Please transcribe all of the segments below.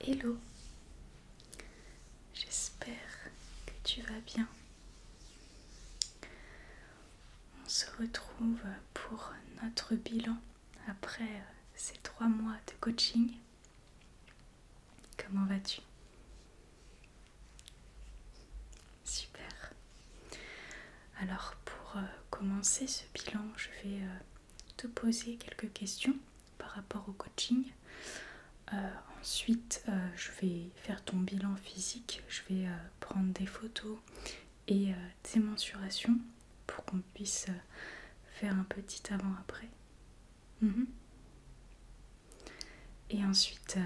Hello, j'espère que tu vas bien. On se retrouve pour notre bilan après ces 3 mois de coaching. Comment vas-tu? Super. Alors pour commencer ce bilan, je vais te poser quelques questions par rapport au coaching. Ensuite, je vais faire ton bilan physique. Je vais prendre des photos et des mensurations pour qu'on puisse faire un petit avant-après. Et ensuite,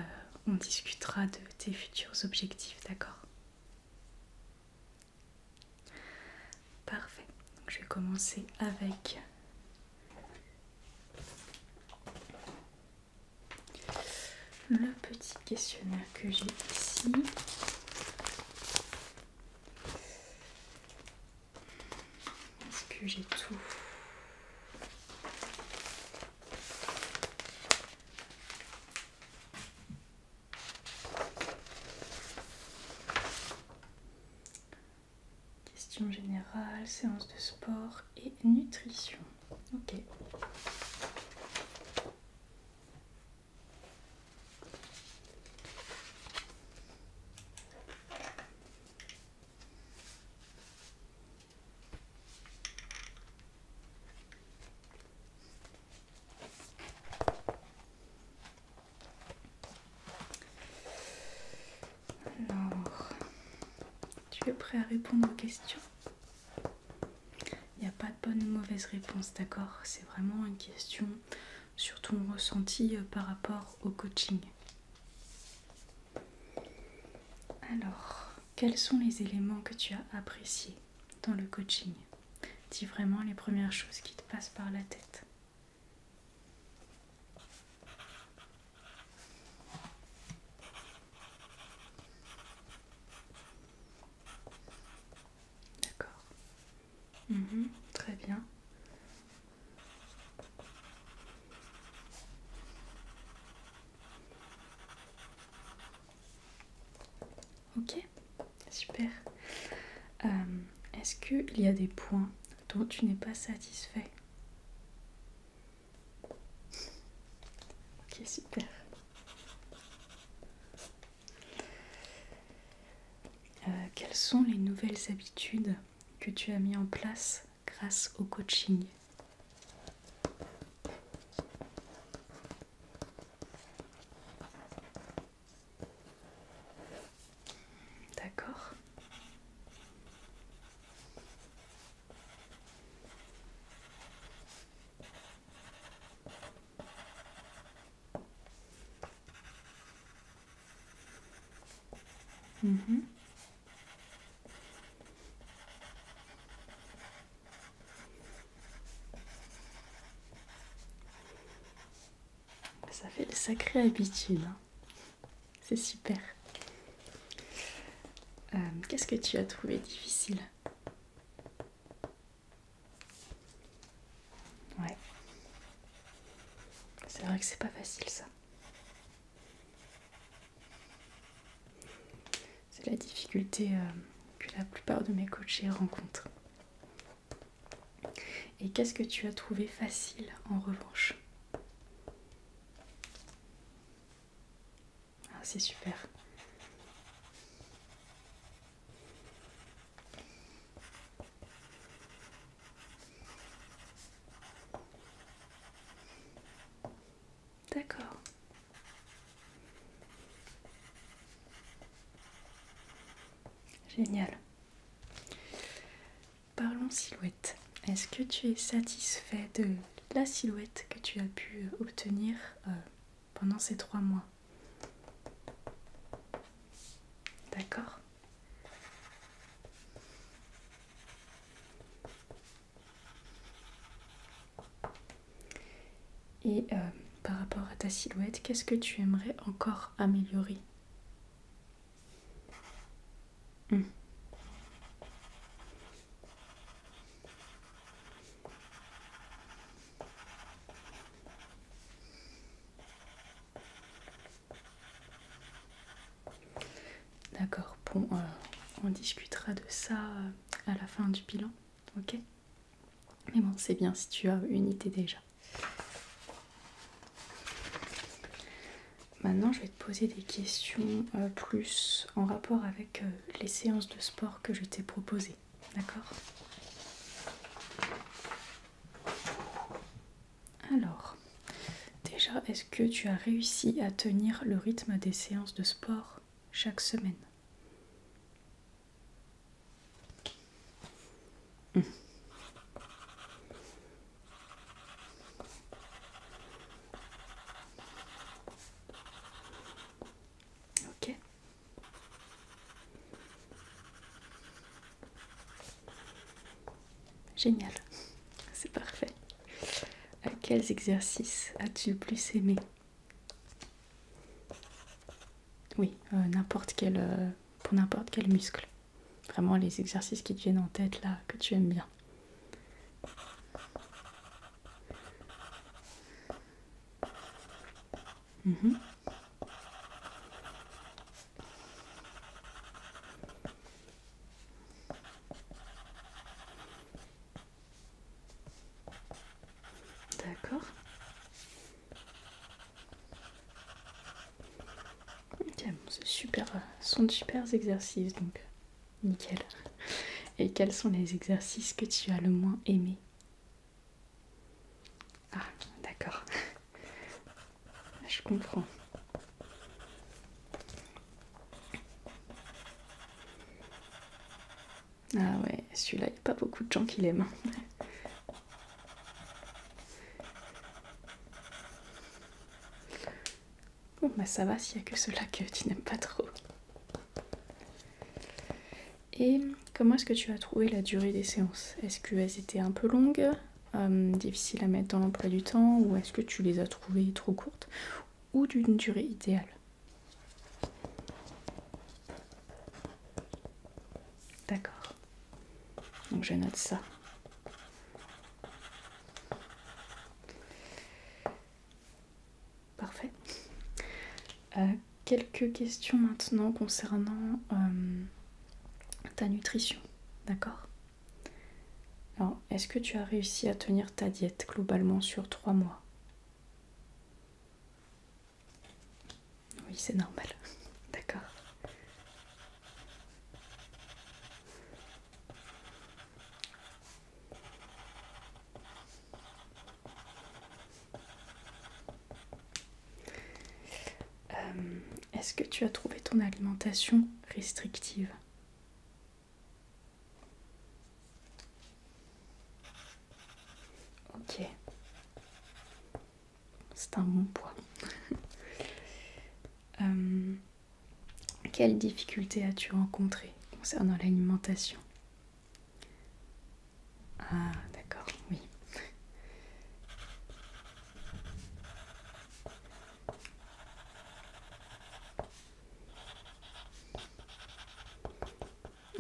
on discutera de tes futurs objectifs, d'accord? Parfait. Donc, je vais commencer avec le petit questionnaire que j'ai ici. Est-ce que j'ai tout? Question générale, séance de sport et nutrition. Ok. Alors, tu es prêt à répondre aux questions? Il n'y a pas de bonne ou mauvaise réponse, d'accord? C'est vraiment une question sur ton ressenti par rapport au coaching. Alors, quels sont les éléments que tu as appréciés dans le coaching? Dis vraiment les premières choses qui te passent par la tête. D'accord. Très bien. Ok, super. Est-ce qu'il y a des points dont tu n'es pas satisfait? Ok, super. Quelles sont les nouvelles habitudes que tu as mis en place grâce au coaching? D'accord. Ça fait de sacrées habitudes, hein. C'est super. Qu'est-ce que tu as trouvé difficile? Ouais. C'est vrai que c'est pas facile ça. C'est la difficulté que la plupart de mes coachés rencontrent. Et qu'est-ce que tu as trouvé facile en revanche? Ah, c'est super. D'accord. Génial. Parlons silhouette. Est-ce que tu es satisfait de la silhouette que tu as pu obtenir pendant ces 3 mois? D'accord. Et par rapport à ta silhouette, qu'est-ce que tu aimerais encore améliorer? D'accord, bon, on discutera de ça à la fin du bilan, ok? Mais bon, c'est bien si tu as une idée déjà. Maintenant, je vais te poser des questions plus en rapport avec les séances de sport que je t'ai proposées, d'accord? Alors, déjà, est-ce que tu as réussi à tenir le rythme des séances de sport chaque semaine? Ok. Génial, c'est parfait. Quels exercices as-tu le plus aimé? Oui, pour n'importe quel muscle. Vraiment les exercices qui te viennent en tête là, que tu aimes bien. Mhm. D'accord. Ok, bon, c'est super, ce sont de super exercices donc nickel. Et quels sont les exercices que tu as le moins aimé? Ah, d'accord, je comprends. Ah ouais, celui-là, il n'y a pas beaucoup de gens qui l'aiment. Bon, bah ça va s'il n'y a que ceux-là que tu n'aimes pas trop. Et comment est-ce que tu as trouvé la durée des séances? Est-ce qu'elles étaient un peu longues, difficiles à mettre dans l'emploi du temps, ou est-ce que tu les as trouvées trop courtes, ou d'une durée idéale? D'accord, donc je note ça. Parfait. Quelques questions maintenant concernant ta nutrition, d'accord? Alors, est-ce que tu as réussi à tenir ta diète globalement sur 3 mois? Oui, c'est normal. D'accord. Est-ce que tu as trouvé ton alimentation restrictive? Ok. C'est un bon point. Quelles difficultés as-tu rencontrées concernant l'alimentation? Ah, d'accord, oui.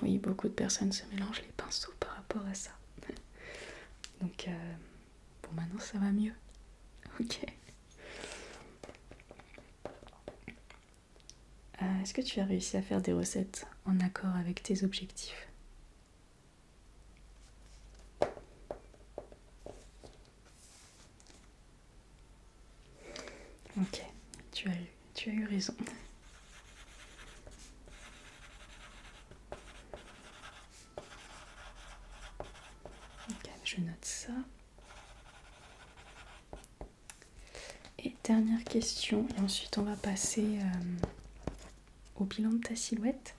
Oui, beaucoup de personnes se mélangent les pinceaux par rapport à ça. Donc, bon, maintenant ça va mieux. Ok. Est-ce que tu as réussi à faire des recettes en accord avec tes objectifs? Ok, tu as eu raison. Ok, je note ça. Et dernière question, et ensuite on va passer au bilan de ta silhouette.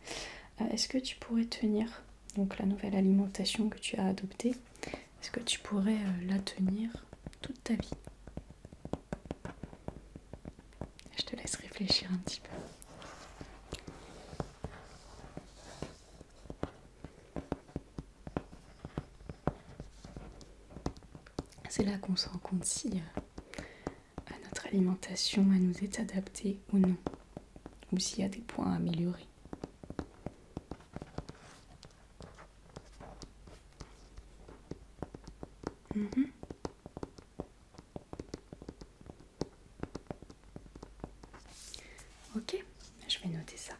Est-ce que tu pourrais tenir donc la nouvelle alimentation que tu as adoptée? Est-ce que tu pourrais la tenir toute ta vie? Je te laisse réfléchir un petit peu. C'est là qu'on se rend compte si notre alimentation elle nous est adaptée ou non, ou s'il y a des points à améliorer. Mhm. Ok, je vais noter ça.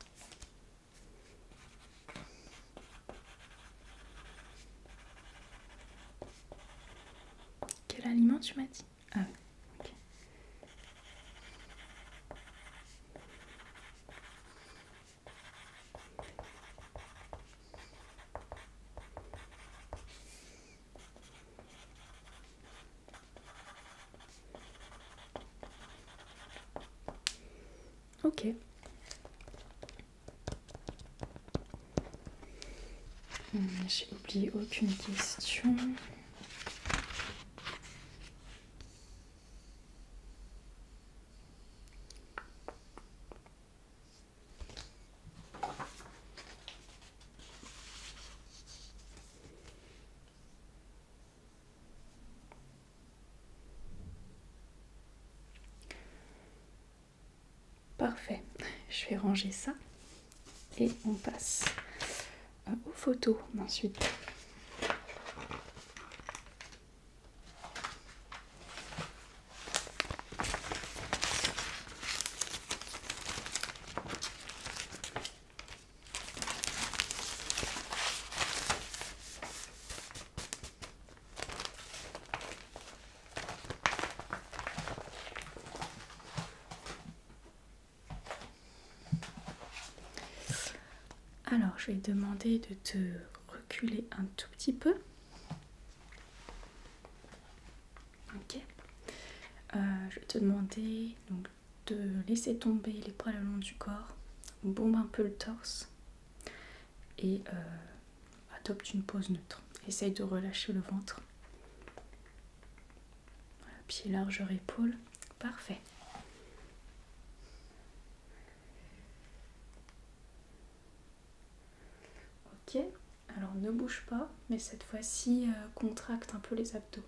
l'aliment, tu m'as dit? Ah oui, ok. Ok. J'ai oublié aucune question. Parfait. Je vais ranger ça et on passe aux photos ensuite. Alors, je vais te demander de te reculer un tout petit peu. Ok. Je vais te demander donc, de laisser tomber les bras le long du corps. On bombe un peu le torse et adopte une pose neutre. Essaye de relâcher le ventre. Voilà, pied largeur épaule. Parfait. Ok, alors ne bouge pas, mais cette fois-ci contracte un peu les abdos.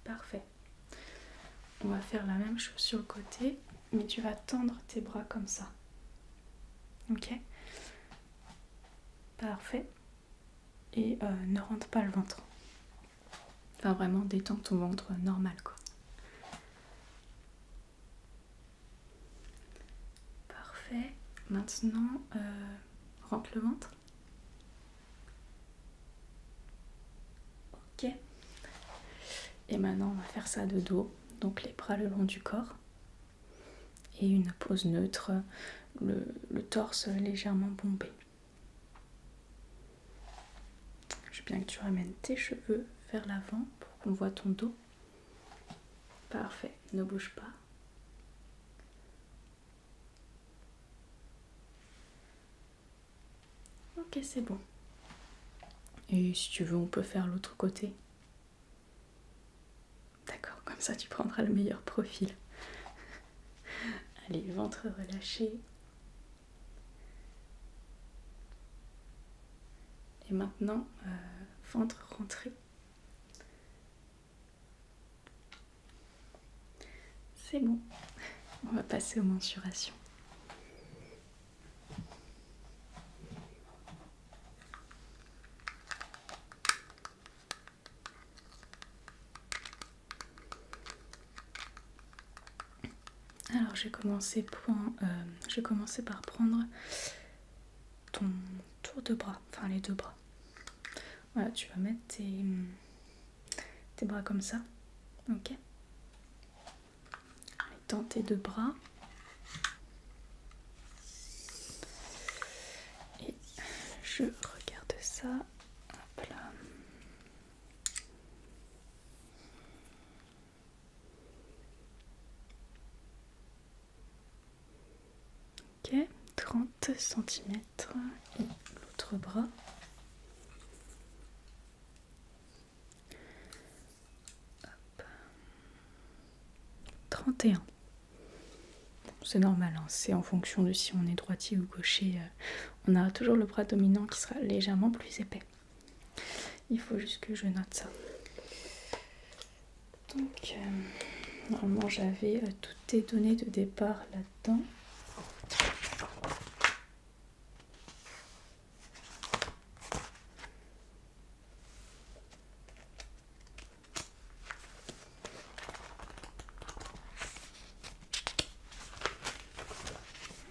Parfait. On va faire la même chose sur le côté, mais tu vas tendre tes bras comme ça. Ok? Parfait. Et ne rentre pas le ventre. Enfin vraiment détends ton ventre normal quoi. Parfait. Maintenant, rentre le ventre. Ok. Et maintenant on va faire ça de dos. Donc les bras le long du corps. Et une pose neutre, le torse légèrement bombé. Je veux bien que tu ramènes tes cheveux vers l'avant pour qu'on voit ton dos. Parfait, ne bouge pas. Ok, c'est bon. Et si tu veux, on peut faire l'autre côté. D'accord, comme ça tu prendras le meilleur profil. Allez, ventre relâché. Et maintenant, ventre rentré. C'est bon. On va passer aux mensurations. Alors, je vais commencer par prendre ton tour de bras, enfin les deux bras. Voilà, tu vas mettre tes bras comme ça, ok? Tends tes deux bras. Et je regarde ça. Hop là. Ok, 30 cm. Et l'autre bras. Hop. 31. C'est normal, hein. C'est en fonction de si on est droitier ou gaucher. On aura toujours le bras dominant qui sera légèrement plus épais. Il faut juste que je note ça. Donc, normalement, j'avais toutes tes données de départ là-dedans.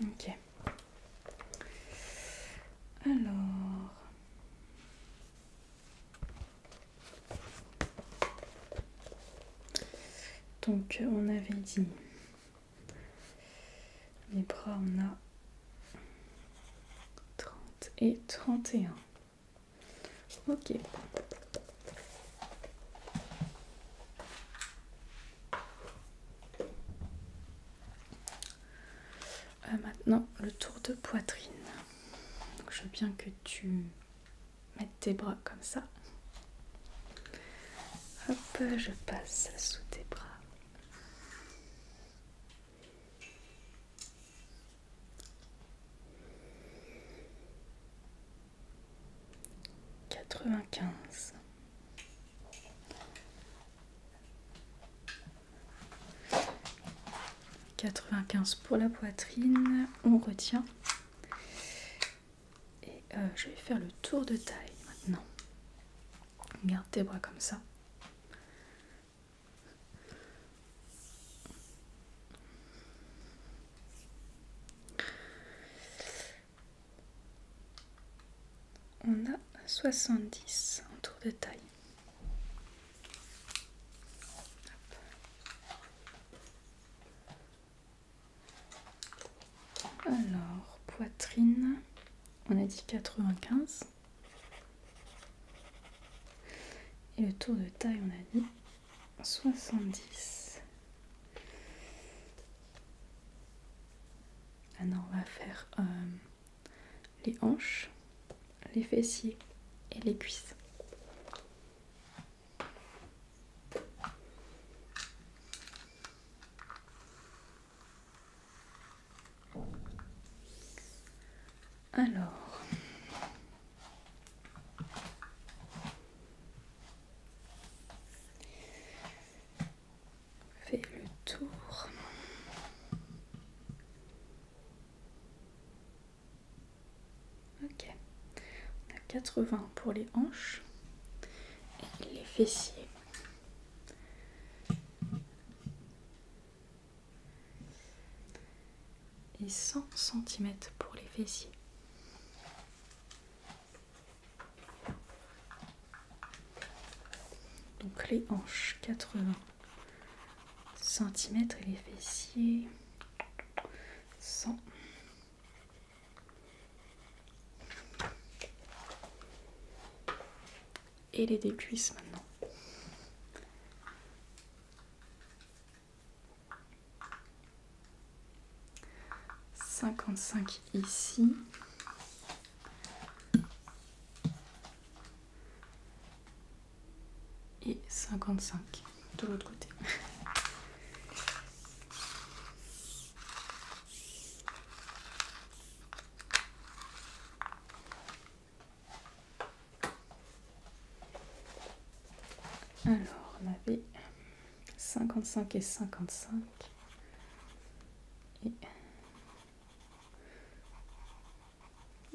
Ok. Alors, Donc on avait dit les bras, on a 30 et 31. Ok. Maintenant le tour de poitrine. Donc, je veux bien que tu mettes tes bras comme ça. Hop, je passe sous tes bras. Quatre-vingt-quinze. 95 pour la poitrine, on retient. Et je vais faire le tour de taille maintenant. Garde tes bras comme ça. On a 70 en tour de taille. Alors, poitrine, on a dit 95. Et le tour de taille, on a dit 70. Maintenant, on va faire les hanches, les fessiers et les cuisses. Alors, fais le tour. Ok. On a 80 pour les hanches et les fessiers. Et 100 cm pour les fessiers. Donc les hanches 80 cm et les fessiers 100. Et les deux cuisses maintenant. « 55 ici. Et 55 de l'autre côté. Alors, on avait 55 et 55. Et...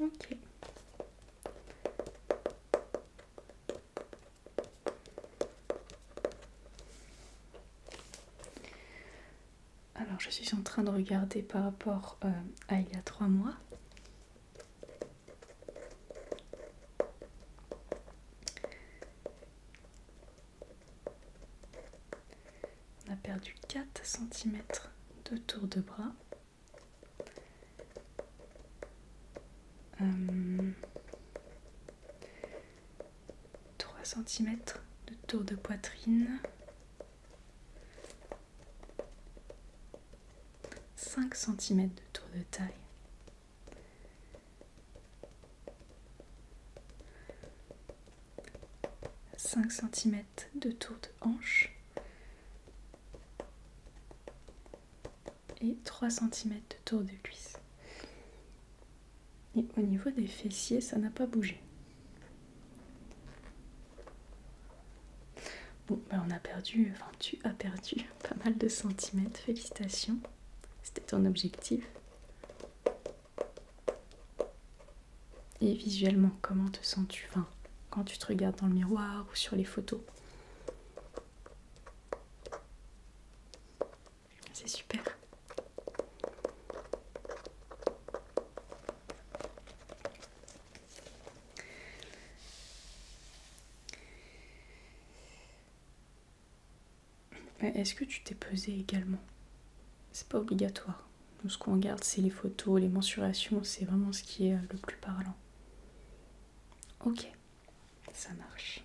ok. Alors, je suis en train de regarder par rapport à il y a 3 mois. On a perdu 4 cm de tour de bras. 3 cm de tour de poitrine. 5 cm de tour de taille. « 5 cm de tour de hanche et 3 cm de tour de cuisse. Et au niveau des fessiers, ça n'a pas bougé. Bon, ben on a perdu, enfin tu as perdu pas mal de centimètres, félicitations. C'était ton objectif. Et visuellement, comment te sens-tu, enfin, quand tu te regardes dans le miroir ou sur les photos? C'est super. Est-ce que tu t'es pesé également? C'est pas obligatoire. Nous, ce qu'on regarde, c'est les photos, les mensurations, c'est vraiment ce qui est le plus parlant. Ok, ça marche.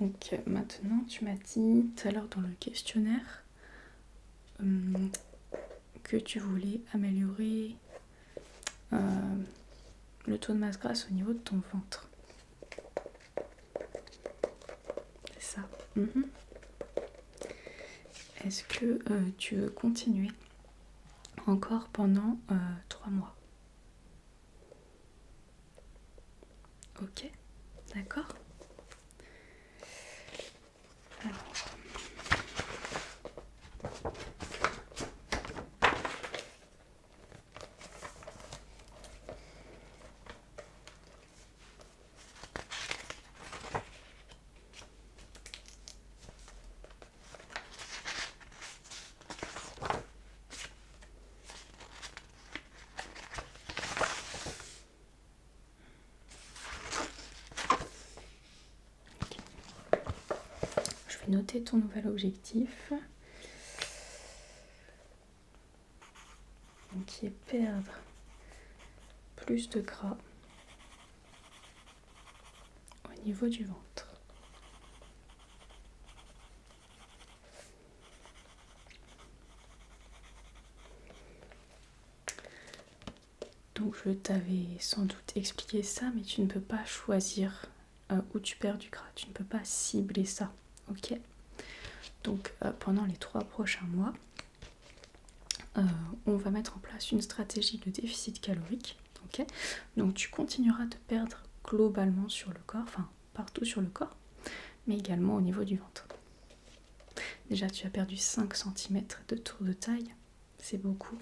Donc maintenant, tu m'as dit tout à l'heure dans le questionnaire que tu voulais améliorer le taux de masse grasse au niveau de ton ventre. C'est ça. Est-ce que tu veux continuer encore pendant 3 mois? Ok, d'accord. Alors, je vais noter ton nouvel objectif. Donc, qui est perdre plus de gras au niveau du ventre. Donc je t'avais sans doute expliqué ça, mais tu ne peux pas choisir où tu perds du gras. Tu ne peux pas cibler ça, ok? Donc pendant les 3 prochains mois, on va mettre en place une stratégie de déficit calorique, ok? Donc tu continueras de perdre globalement sur le corps, enfin partout sur le corps, mais également au niveau du ventre. Déjà tu as perdu 5 cm de tour de taille, c'est beaucoup.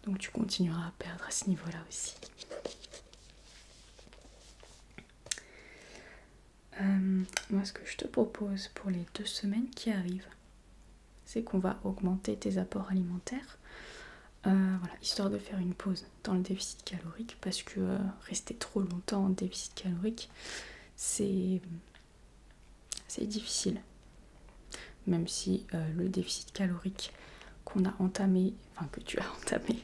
Donc tu continueras à perdre à ce niveau-là aussi. Moi, ce que je te propose pour les 2 semaines qui arrivent, c'est qu'on va augmenter tes apports alimentaires, voilà, histoire de faire une pause dans le déficit calorique, parce que rester trop longtemps en déficit calorique, c'est difficile. Même si le déficit calorique qu'on a entamé, enfin que tu as entamé,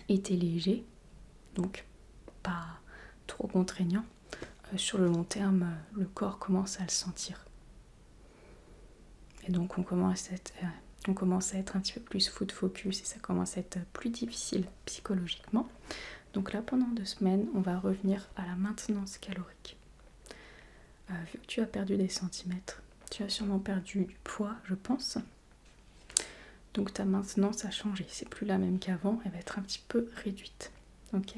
était léger, donc pas trop contraignant. Sur le long terme, le corps commence à le sentir. Et donc on commence à être un petit peu plus food focus et ça commence à être plus difficile psychologiquement. Donc là, pendant 2 semaines, on va revenir à la maintenance calorique. Vu que tu as perdu des centimètres, tu as sûrement perdu du poids, je pense. Donc ta maintenance a changé. C'est plus la même qu'avant, elle va être un petit peu réduite. Ok?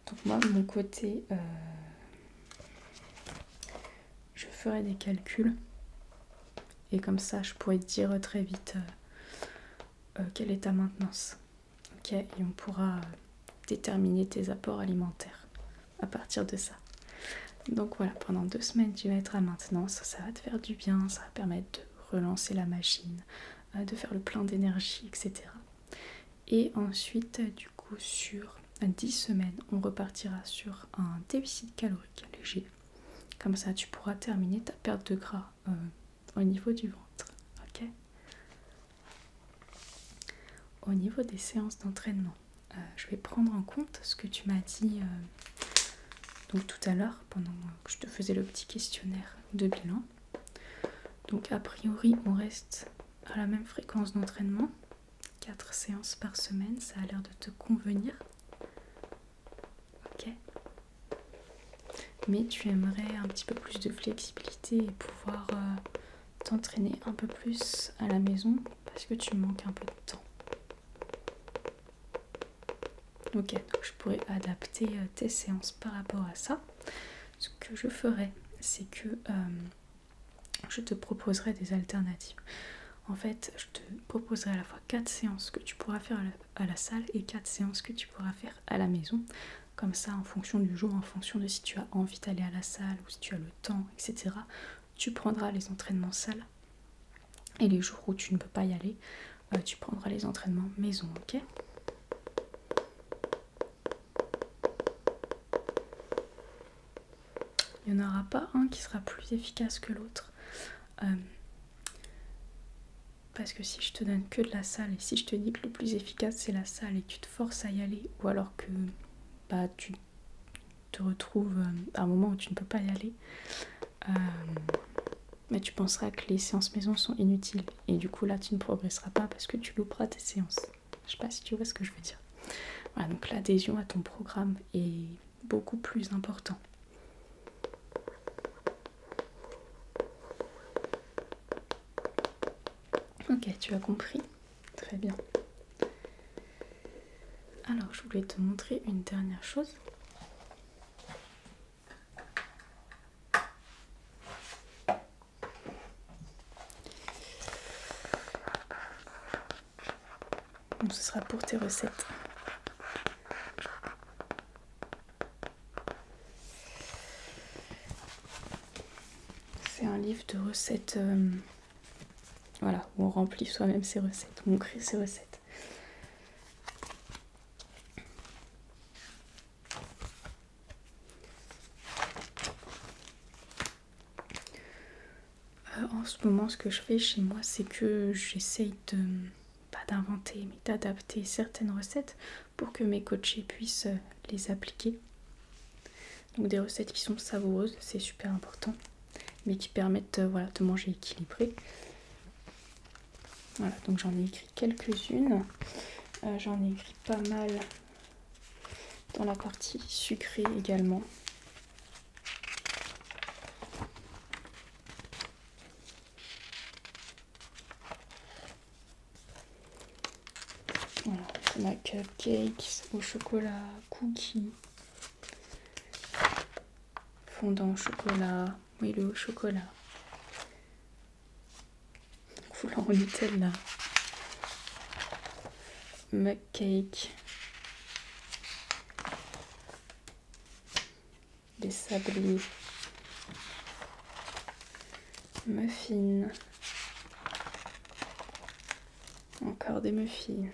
Donc moi, de mon côté, je ferai des calculs. Et comme ça, je pourrais te dire très vite quelle est ta maintenance. Ok? Et on pourra déterminer tes apports alimentaires à partir de ça. Donc voilà, pendant 2 semaines, tu vas être à maintenance. Ça va te faire du bien, ça va permettre de relancer la machine, de faire le plein d'énergie, etc. Et ensuite, du coup, sur 10 semaines, on repartira sur un déficit calorique léger. Comme ça, tu pourras terminer ta perte de gras au niveau du ventre. Ok? Au niveau des séances d'entraînement, je vais prendre en compte ce que tu m'as dit donc tout à l'heure, pendant que je te faisais le petit questionnaire de bilan. Donc a priori, on reste à la même fréquence d'entraînement, 4 séances par semaine, ça a l'air de te convenir. Ok. Mais tu aimerais un petit peu plus de flexibilité et pouvoir t'entraîner un peu plus à la maison parce que tu manques un peu de temps. Ok, donc je pourrais adapter tes séances par rapport à ça. Ce que je ferais, c'est que je te proposerai des alternatives. En fait, je te proposerai à la fois 4 séances que tu pourras faire à la salle et 4 séances que tu pourras faire à la maison. Comme ça, en fonction du jour, en fonction de si tu as envie d'aller à la salle ou si tu as le temps, etc., tu prendras les entraînements salle. Et les jours où tu ne peux pas y aller, tu prendras les entraînements maison, ok ? Il n'y en aura pas un qui sera plus efficace que l'autre. Parce que si je te donne que de la salle et si je te dis que le plus efficace c'est la salle et tu te forces à y aller, ou alors que bah, tu te retrouves à un moment où tu ne peux pas y aller, mais tu penseras que les séances maison sont inutiles et du coup là tu ne progresseras pas parce que tu louperas tes séances. Je sais pas si tu vois ce que je veux dire. Voilà, donc l'adhésion à ton programme est beaucoup plus important. Ok, tu as compris. Très bien. Alors, je voulais te montrer une dernière chose. Donc, ce sera pour tes recettes. C'est un livre de recettes, voilà, où on remplit soi-même ses recettes, où on crée ses recettes. En ce moment, ce que je fais chez moi, c'est que j'essaye de, pas d'inventer, mais d'adapter certaines recettes pour que mes coachés puissent les appliquer. Donc des recettes qui sont savoureuses, c'est super important, mais qui permettent voilà, de manger équilibré. Voilà, donc j'en ai écrit quelques-unes. J'en ai écrit pas mal dans la partie sucrée également. Voilà, on a cupcakes au chocolat, cookies, fondant au chocolat, moelleux au chocolat, foulant au Nutella, mug cake, des sablés, muffins, encore des muffins,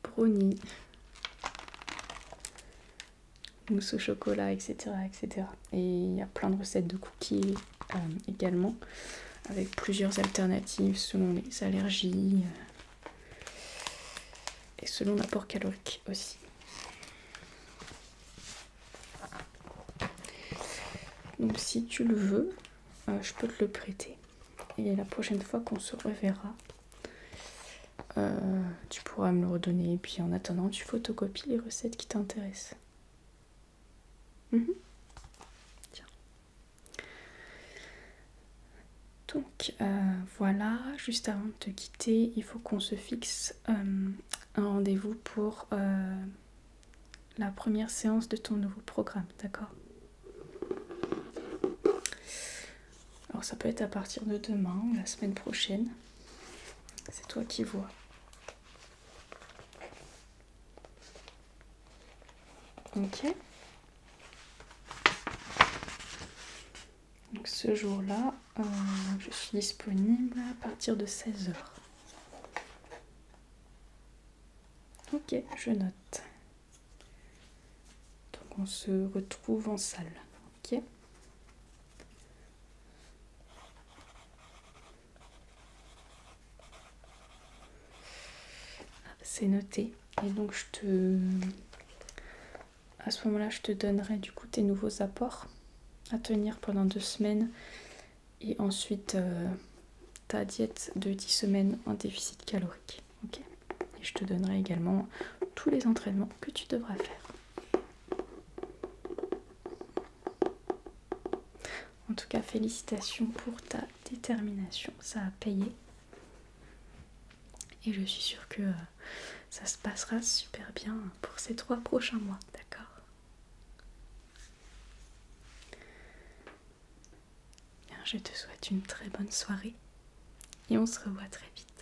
brownies, mousse au chocolat, etc., etc. Et il y a plein de recettes de cookies également, avec plusieurs alternatives selon les allergies et selon l'apport calorique aussi. Donc si tu le veux, je peux te le prêter. Et la prochaine fois qu'on se reverra, tu pourras me le redonner. Et puis en attendant, tu photocopies les recettes qui t'intéressent. Tiens. Donc voilà, juste avant de te quitter, il faut qu'on se fixe un rendez-vous pour la première séance de ton nouveau programme, d'accord? Alors ça peut être à partir de demain ou la semaine prochaine. C'est toi qui vois. Ok. Donc ce jour-là, je suis disponible à partir de 16h. Ok, je note. Donc on se retrouve en salle. Ok. C'est noté. Et donc à ce moment-là, je te donnerai du coup tes nouveaux apports à tenir pendant 2 semaines. Et ensuite ta diète de 10 semaines en déficit calorique. Ok. Et je te donnerai également tous les entraînements que tu devras faire. En tout cas, félicitations pour ta détermination. Ça a payé. Et je suis sûre que ça se passera super bien pour ces 3 prochains mois. D'accord? Je te souhaite une très bonne soirée. Et on se revoit très vite.